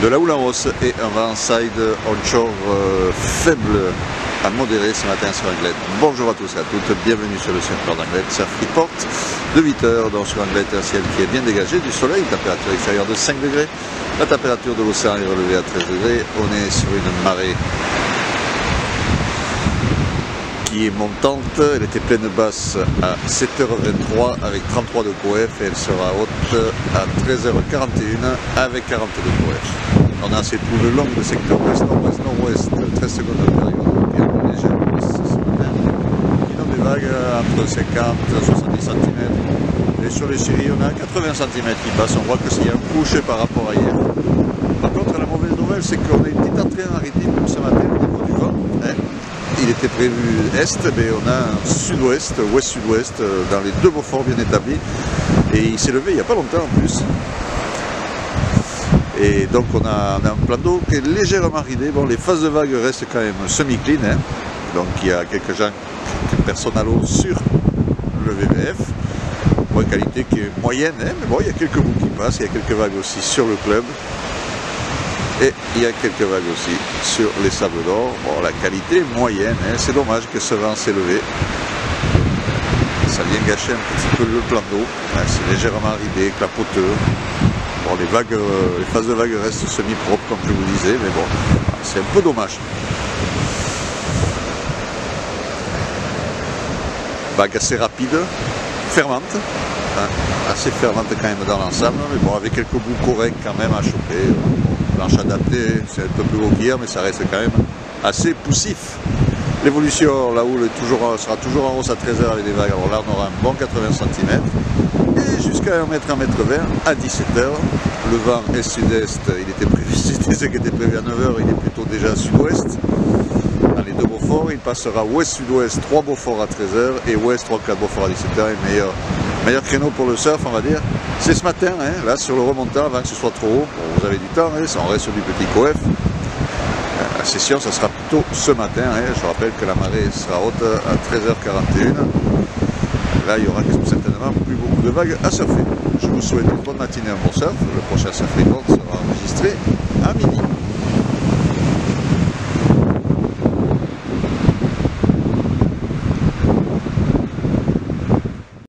de la houle en hausse et un vent side onshore faible à modéré ce matin sur Anglette. Bonjour à tous et à toutes, bienvenue sur le surfeur d'Anglette, Surf Report de 8h, donc sur Anglette un ciel qui est bien dégagé, du soleil, une température extérieure de 5 degrés, la température de l'océan est relevée à 13 degrés, on est sur une marée qui est montante, elle était pleine basse à 7h23 avec 33 de coef et elle sera haute à 13h41 avec 42 de coef. On a assez tout le long du secteur ouest-nord-ouest, nord-ouest, 13 secondes de période et un léger ce matin. Qui ont des vagues entre 50 et 70 cm. Et sur les séries, on a 80 cm qui passent, on voit que s'il y a un coucher par rapport à hier. Par contre, la mauvaise nouvelle, c'est qu'on a une petite entrée en rythme ce matin au niveau du vent. Il était prévu est, mais on a un sud-ouest, ouest-sud-ouest, dans les deux Beaufort bien établis. Et il s'est levé il n'y a pas longtemps en plus. Et donc on a un plan d'eau qui est légèrement ridé. Bon, les phases de vague restent quand même semi-clean. Donc il y a quelques personnes à l'eau sur le VVF. Bon, qualité qui est moyenne, mais bon, il y a quelques bouts qui passent, il y a quelques vagues aussi sur le club. Et il y a quelques vagues aussi sur les sables d'or. Bon, la qualité est moyenne, c'est dommage que ce vent s'est levé. Ça vient gâcher un petit peu le plan d'eau. C'est légèrement ridé, clapoteux. Bon, les phases de vagues restent semi-propres comme je vous disais, mais bon, c'est un peu dommage. Vague assez rapide, fervente. Assez fervente quand même dans l'ensemble, mais bon, avec quelques bouts corrects quand même à choper. Planche adaptée, c'est un peu plus haut qu'hier, mais ça reste quand même assez poussif. L'évolution, la houle sera toujours en hausse à 13h avec des vagues. Alors là, on aura un bon 80 cm. Et jusqu'à 1 mètre, 1 mètre 20 à 17h. Le vent est-sud-est, il était prévu, c'était ce qui était prévu à 9h, il est plutôt déjà sud-ouest. Dans les deux Beauforts, il passera ouest-sud-ouest, 3 Beauforts à 13h et ouest, 3-4 Beauforts à 17h. Et meilleur créneau pour le surf, on va dire, c'est ce matin, là sur le remontant, avant que ce soit trop haut. Bon, vous avez du temps, on reste sur du petit coef. La session, ça sera plutôt ce matin. Je rappelle que la marée sera haute à 13h41. Là, il y aura certainement plus beaucoup de vagues à surfer. Je vous souhaite une bonne matinée, un bon surf. Le prochain Surf Report sera enregistré à midi.